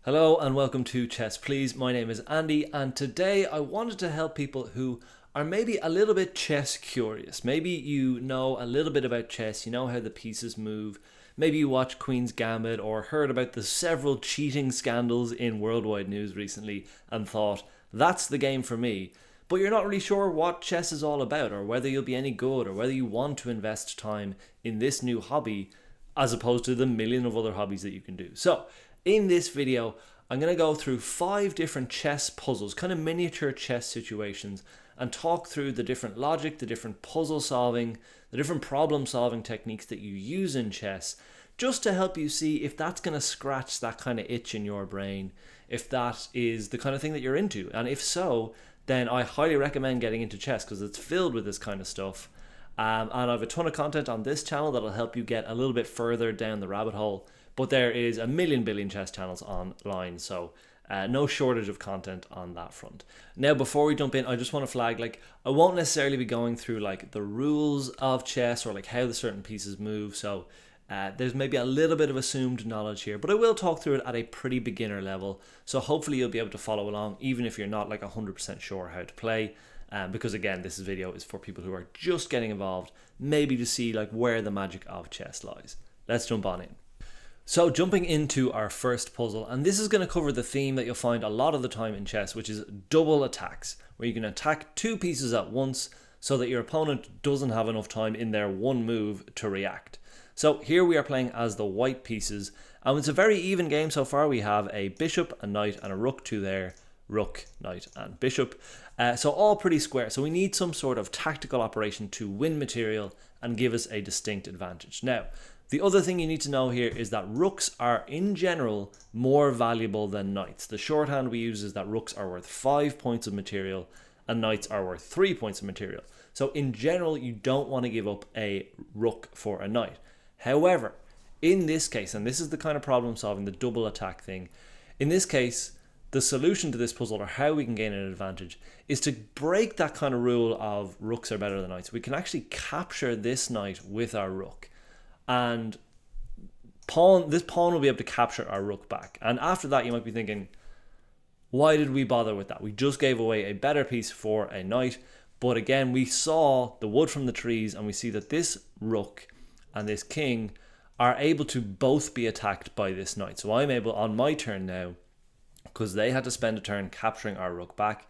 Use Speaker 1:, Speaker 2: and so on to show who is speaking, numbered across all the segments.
Speaker 1: Hello and welcome to Chess Please. My name is Andy and today I wanted to help people who are maybe a little bit chess curious. Maybe you know a little bit about chess, you know how the pieces move. Maybe you watched Queen's Gambit or heard about the several cheating scandals in worldwide news recently and thought, that's the game for me. But you're not really sure what chess is all about or whether you'll be any good or whether you want to invest time in this new hobby as opposed to the million of other hobbies that you can do. So, in this video, I'm going to go through 5 different chess puzzles, kind of miniature chess situations, and talk through the different logic, the different puzzle solving, the different problem solving techniques that you use in chess, just to help you see if that's going to scratch that kind of itch in your brain, if that is the kind of thing that you're into. And if so, then I highly recommend getting into chess because it's filled with this kind of stuff. And I have a ton of content on this channel that'll help you get a little bit further down the rabbit hole. But there is a billion chess channels online, so no shortage of content on that front. Now, before we jump in, I just want to flag, I won't necessarily be going through the rules of chess or how the certain pieces move. So there's maybe a little bit of assumed knowledge here, but I will talk through it at a pretty beginner level. So hopefully you'll be able to follow along, even if you're not 100% sure how to play. Because again, this video is for people who are just getting involved, maybe to see where the magic of chess lies. Let's jump on in. So jumping into our first puzzle, and this is going to cover the theme that you'll find a lot of the time in chess, which is double attacks, where you can attack 2 pieces at once so that your opponent doesn't have enough time in their one move to react. So here we are playing as the white pieces, and it's a very even game so far. We have a bishop, a knight, and a rook to their rook, knight, and bishop. So all pretty square. So we need some sort of tactical operation to win material and give us a distinct advantage. Now, the other thing you need to know here is that rooks are, in general, more valuable than knights. The shorthand we use is that rooks are worth 5 points of material and knights are worth 3 points of material. So in general, you don't want to give up a rook for a knight. However, in this case, and this is the kind of problem solving, the double attack thing, in this case, the solution to this puzzle, or how we can gain an advantage, is to break that kind of rule of rooks are better than knights. We can actually capture this knight with our rook. And this pawn will be able to capture our rook back. And after that, you might be thinking, why did we bother with that? We just gave away a better piece for a knight. But again, we saw the wood from the trees, and we see that this rook and this king are able to both be attacked by this knight. So I'm able, on my turn now, because they had to spend a turn capturing our rook back,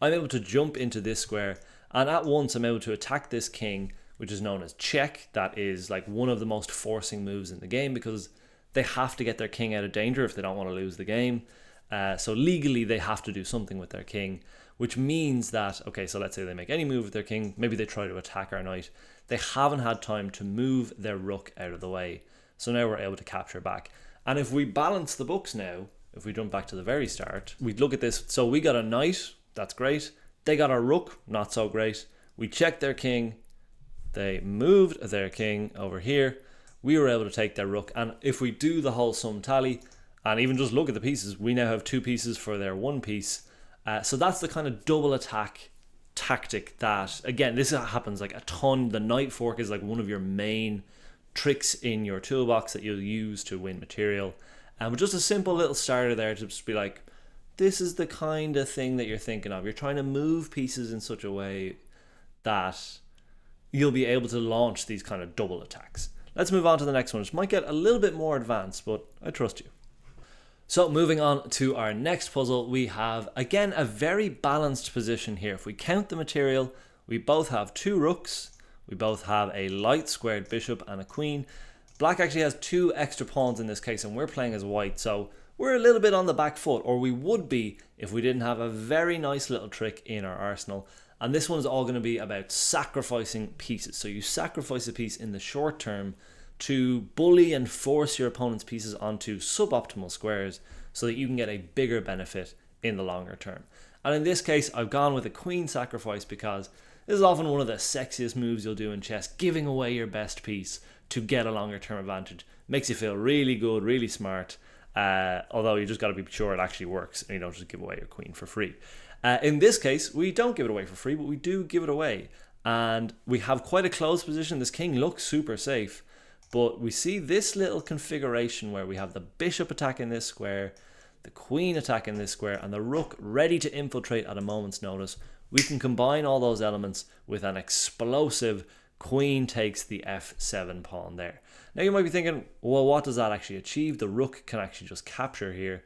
Speaker 1: I'm able to jump into this square, and at once I'm able to attack this king, which is known as check. That is one of the most forcing moves in the game because they have to get their king out of danger if they don't want to lose the game. So legally they have to do something with their king, which means that, okay, so let's say they make any move with their king, maybe they try to attack our knight. They haven't had time to move their rook out of the way. So now we're able to capture back. And if we balance the books now, if we jump back to the very start, we'd look at this. So we got a knight, that's great. They got a rook, not so great. We checked their king. They moved their king over here. We were able to take their rook. And if we do the whole sum tally and even just look at the pieces, we now have 2 pieces for their 1 piece. So that's the kind of double attack tactic that, again, this happens a ton. The knight fork is one of your main tricks in your toolbox that you'll use to win material. But just a simple little starter there to just be this is the kind of thing that you're thinking of. You're trying to move pieces in such a way that you'll be able to launch these kind of double attacks. Let's move on to the next one, which might get a little bit more advanced, but I trust you. So moving on to our next puzzle, we have, again, a very balanced position here. If we count the material, we both have 2 rooks, we both have a light squared bishop and a queen. Black actually has 2 extra pawns in this case, and we're playing as white, so we're a little bit on the back foot, or we would be if we didn't have a very nice little trick in our arsenal. And this one's all going to be about sacrificing pieces. So you sacrifice a piece in the short term to bully and force your opponent's pieces onto suboptimal squares so that you can get a bigger benefit in the longer term. And in this case, I've gone with a queen sacrifice because this is often one of the sexiest moves you'll do in chess. Giving away your best piece to get a longer term advantage makes you feel really good, really smart. Although you just got to be sure it actually works and you don't just give away your queen for free. In this case, we don't give it away for free, but we do give it away. And we have quite a close position. This king looks super safe, but we see this little configuration where we have the bishop attacking this square, the queen attacking this square, and the rook ready to infiltrate at a moment's notice, we can combine all those elements with an explosive queen takes the f7 pawn there. Now you might be thinking, well, what does that actually achieve? The rook can actually just capture here.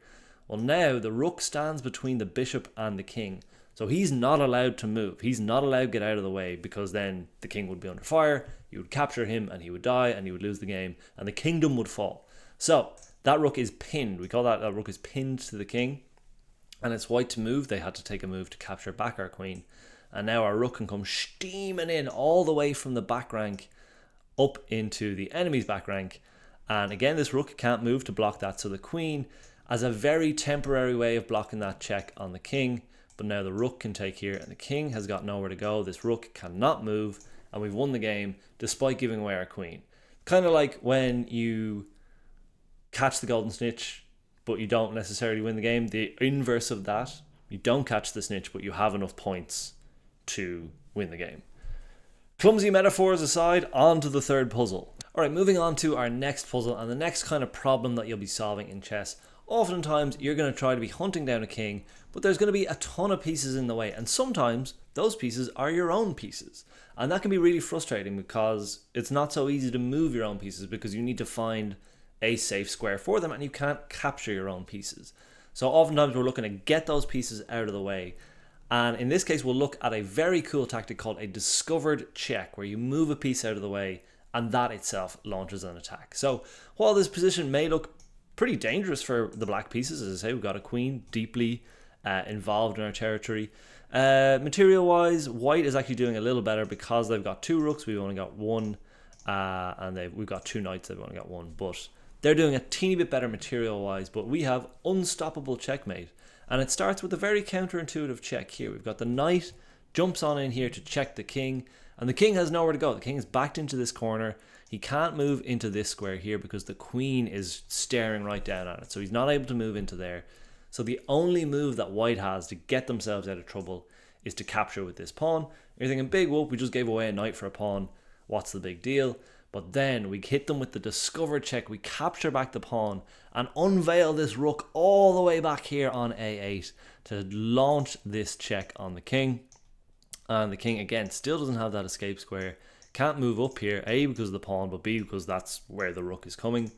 Speaker 1: Well, now the rook stands between the bishop and the king. So he's not allowed to move. He's not allowed to get out of the way, because then the king would be under fire, you would capture him and he would die and he would lose the game and the kingdom would fall. So that rook is pinned. We call that rook is pinned to the king, and it's white to move. They had to take a move to capture back our queen. And now our rook can come steaming in all the way from the back rank up into the enemy's back rank. And again, this rook can't move to block that. So the queen, as a very temporary way of blocking that check on the king, but now the rook can take here and the king has got nowhere to go. This rook cannot move and we've won the game despite giving away our queen. Kind of like when you catch the golden snitch but you don't necessarily win the game. The inverse of that, you don't catch the snitch but you have enough points to win the game. Clumsy metaphors aside, on to the third puzzle. Alright, moving on to our next puzzle and the next kind of problem that you'll be solving in chess. Oftentimes you're going to try to be hunting down a king, but there's going to be a ton of pieces in the way, and sometimes those pieces are your own pieces, and that can be really frustrating because it's not so easy to move your own pieces because you need to find a safe square for them and you can't capture your own pieces. So oftentimes we're looking to get those pieces out of the way, and in this case we'll look at a very cool tactic called a discovered check, where you move a piece out of the way and that itself launches an attack. So while this position may look pretty dangerous for the black pieces, as I say, we've got a queen deeply involved in our territory. Material wise, white is actually doing a little better because they've got two rooks, we've only got one, and we've got two knights, they've only got one, but they're doing a teeny bit better material wise. But we have unstoppable checkmate, and it starts with a very counterintuitive check here. We've got the knight jumps on in here to check the king, and the king has nowhere to go. The king is backed into this corner. He can't move into this square here because the queen is staring right down at it. So he's not able to move into there. So the only move that white has to get themselves out of trouble is to capture with this pawn. You're thinking, big whoop, we just gave away a knight for a pawn. What's the big deal? But then we hit them with the discovered check. We capture back the pawn and unveil this rook all the way back here on a8 to launch this check on the king. And the king, again, still doesn't have that escape square. Can't move up here, A, because of the pawn, but B, because that's where the rook is coming.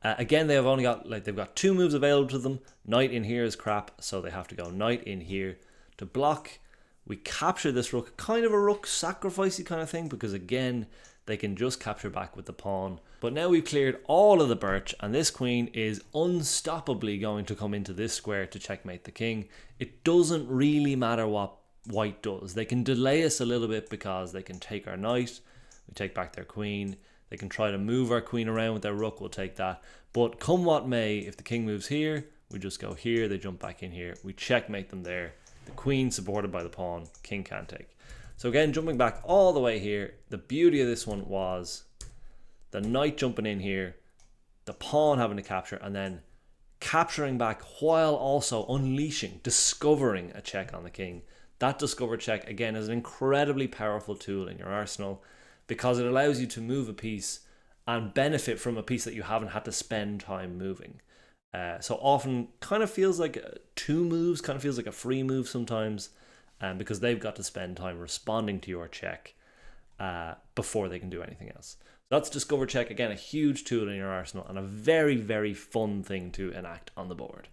Speaker 1: Again, they've only got, they've got two moves available to them. Knight in here is crap, so they have to go knight in here to block. We capture this rook, kind of a rook sacrificey kind of thing, because again, they can just capture back with the pawn. But now we've cleared all of the birch, and this queen is unstoppably going to come into this square to checkmate the king. It doesn't really matter what white does. They can delay us a little bit because they can take our knight, we take back their queen, they can try to move our queen around with their rook, we'll take that. But come what may, if the king moves here, we just go here, they jump back in here, we checkmate them there. The queen supported by the pawn, king can't take. So again, jumping back all the way here, the beauty of this one was the knight jumping in here, the pawn having to capture, and then capturing back while also unleashing, discovering a check on the king. That discovered check, again, is an incredibly powerful tool in your arsenal because it allows you to move a piece and benefit from a piece that you haven't had to spend time moving. So often kind of feels like two moves, kind of feels like a free move sometimes, because they've got to spend time responding to your check before they can do anything else. That's discover check, again, a huge tool in your arsenal and a very, very fun thing to enact on the board.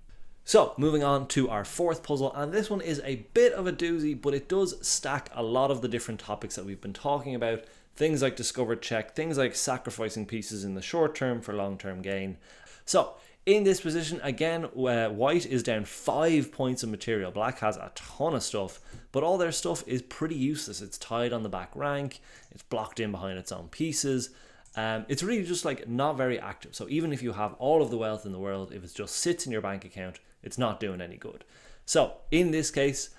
Speaker 1: So moving on to our fourth puzzle, and this one is a bit of a doozy, but it does stack a lot of the different topics that we've been talking about. Things like discovered check, things like sacrificing pieces in the short term for long-term gain. So in this position, again, white is down 5 points of material. Black has a ton of stuff, but all their stuff is pretty useless. It's tied on the back rank, it's blocked in behind its own pieces. It's really just like not very active. So even if you have all of the wealth in the world, if it just sits in your bank account, it's not doing any good. So in this case,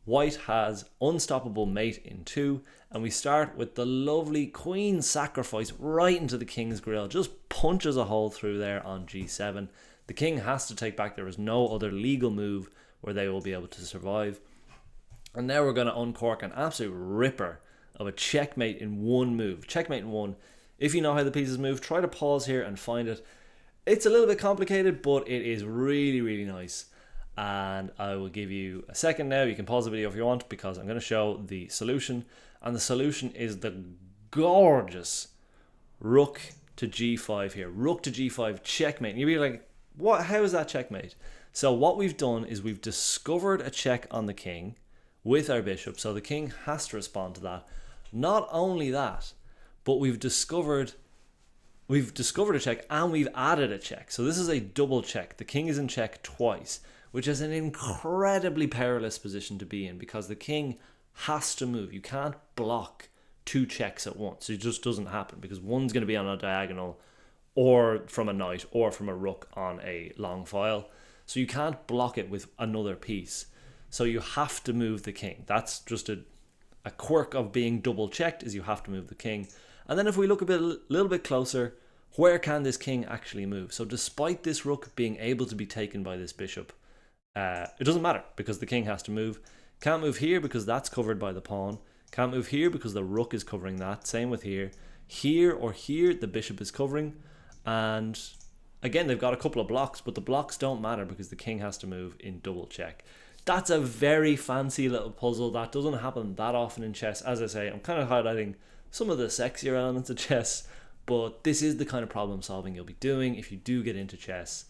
Speaker 1: white has unstoppable mate in 2, and we start with the lovely queen sacrifice right into the king's grill. Just punches a hole through there on g7. The king has to take back. There is no other legal move where they will be able to survive. And now we're going to uncork an absolute ripper of a checkmate in one move. Checkmate in one. If you know how the pieces move, try to pause here and find it. It's a little bit complicated, but it is really, really nice. and I will give you a second now. You can pause the video if you want, because I'm going to show the solution. And the solution is the gorgeous rook to g5 here. Rook to g5, checkmate. And you'll be like, what? How is that checkmate? So what we've done is we've discovered a check on the king with our bishop. So the king has to respond to that. Not only that, but we've discovered a check and we've added a check. So this is a double check. The king is in check twice, which is an incredibly perilous position to be in, because the king has to move. You can't block two checks at once. It just doesn't happen, because one's going to be on a diagonal, or from a knight, or from a rook on a long file. So you can't block it with another piece. So you have to move the king. That's just a quirk of being double checked, is you have to move the king. And then if we look a little bit closer, where can this king actually move? So despite this rook being able to be taken by this bishop, it doesn't matter, because the king has to move. Can't move here because that's covered by the pawn. Can't move here because the rook is covering that. Same with here. Here or here, the bishop is covering. And again, they've got a couple of blocks, but the blocks don't matter because the king has to move in double check. That's a very fancy little puzzle. That doesn't happen that often in chess. As I say, I'm kind of highlighting some of the sexier elements of chess, but this is the kind of problem solving you'll be doing if you do get into chess.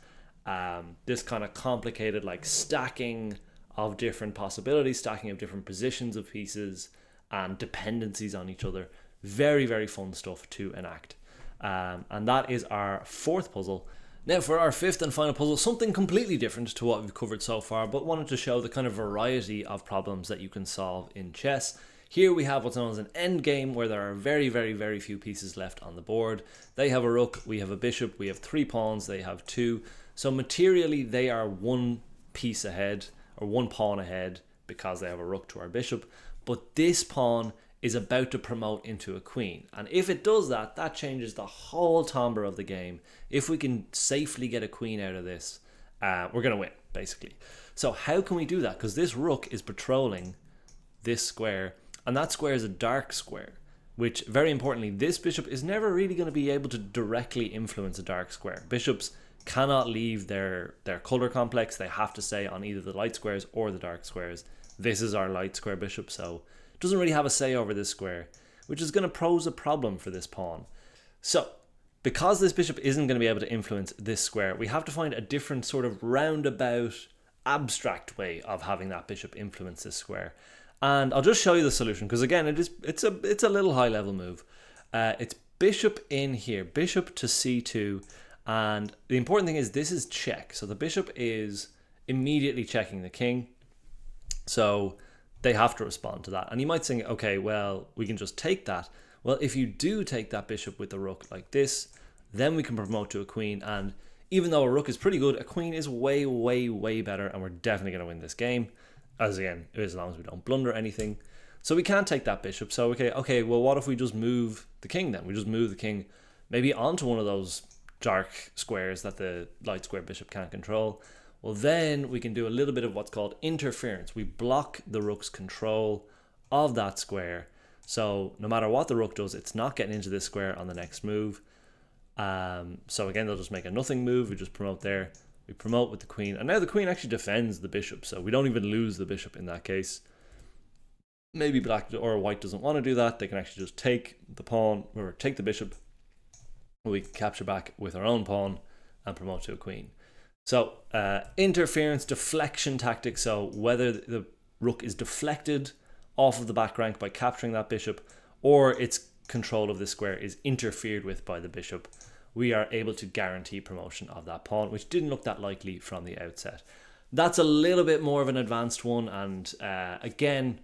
Speaker 1: This kind of complicated, like, stacking of different possibilities, stacking of different positions of pieces and dependencies on each other. Very, very fun stuff to enact. And that is our fourth puzzle. Now for our fifth and final puzzle, something completely different to what we've covered so far, but wanted to show the kind of variety of problems that you can solve in chess. Here we have what's known as an endgame, where there are very, very, very few pieces left on the board. They have a rook, we have a bishop, we have 3 pawns, they have 2. So materially they are one piece ahead, or one pawn ahead, because they have a rook to our bishop. But this pawn is about to promote into a queen. And if it does that, that changes the whole timbre of the game. If we can safely get a queen out of this, we're going to win, basically. So how can we do that? Because this rook is patrolling this square, and that square is a dark square, which, very importantly, this bishop is never really going to be able to directly influence a dark square. Bishops cannot leave their color complex. They have to stay on either the light squares or the dark squares. This is our light square bishop, so it doesn't really have a say over this square, which is going to pose a problem for this pawn. So because this bishop isn't going to be able to influence this square, we have to find a different sort of roundabout, abstract way of having that bishop influence this square. And I'll just show you the solution, because again, it's a little high level move. It's bishop in here, bishop to c2, and the important thing is this is check. So the bishop is immediately checking the king, so they have to respond to that. And you might think, okay, well, we can just take that. Well, if you do take that bishop with the rook like this, then we can promote to a queen. And even though a rook is pretty good, a queen is way, way, way better, and we're definitely going to win this game. As long as we don't blunder anything. So we can't take that bishop. So okay, well, what if we just move the king then? We just move the king maybe onto one of those dark squares that the light square bishop can't control. Well, then we can do a little bit of what's called interference. We block the rook's control of that square. So no matter what the rook does, it's not getting into this square on the next move. So again, they'll just make a nothing move. We just promote there. We promote with the queen. And now the queen actually defends the bishop. So we don't even lose the bishop in that case. Maybe black or white doesn't want to do that. They can actually just take the pawn or take the bishop. We can capture back with our own pawn and promote to a queen. So interference, deflection tactics. So whether the rook is deflected off of the back rank by capturing that bishop, or its control of this square is interfered with by the bishop, we are able to guarantee promotion of that pawn, which didn't look that likely from the outset. That's a little bit more of an advanced one, and again,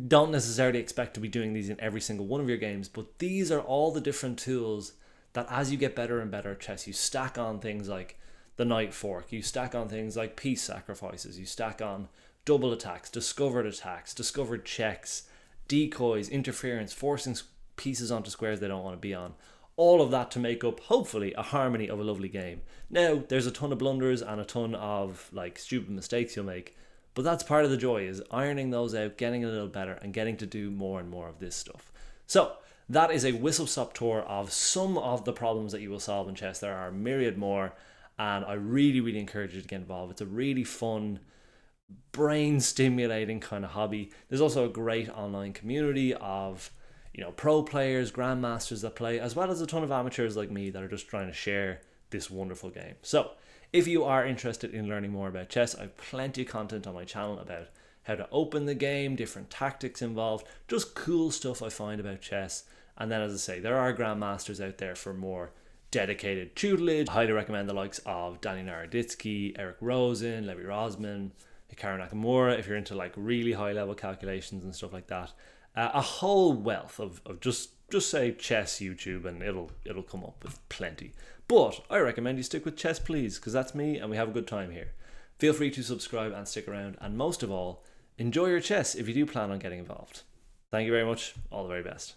Speaker 1: don't necessarily expect to be doing these in every single one of your games, but these are all the different tools that as you get better and better at chess, you stack on things like the knight fork, you stack on things like piece sacrifices, you stack on double attacks, discovered checks, decoys, interference, forcing pieces onto squares they don't want to be on. All of that to make up, hopefully, a harmony of a lovely game. Now, there's a ton of blunders and a ton of like stupid mistakes you'll make, but that's part of the joy, is ironing those out, getting a little better, and getting to do more and more of this stuff. So that is a whistle-stop tour of some of the problems that you will solve in chess. There are a myriad more, and I really, really encourage you to get involved. It's a really fun, brain stimulating kind of hobby. There's also a great online community of, you know, pro players, grandmasters that play, as well as a ton of amateurs like me that are just trying to share this wonderful game. So if you are interested in learning more about chess, I have plenty of content on my channel about how to open the game, different tactics involved, just cool stuff I find about chess. And then, as I say, there are grandmasters out there for more dedicated tutelage. I highly recommend the likes of Danny Naroditsky, Eric Rosen, Levi Rosman, Hikaru Nakamura, if you're into like really high level calculations and stuff like that. A whole wealth of just say chess YouTube, and it'll come up with plenty. But I recommend you stick with Chess Please, because that's me and we have a good time here. Feel free to subscribe and stick around, and most of all, enjoy your chess if you do plan on getting involved. Thank you very much. All the very best.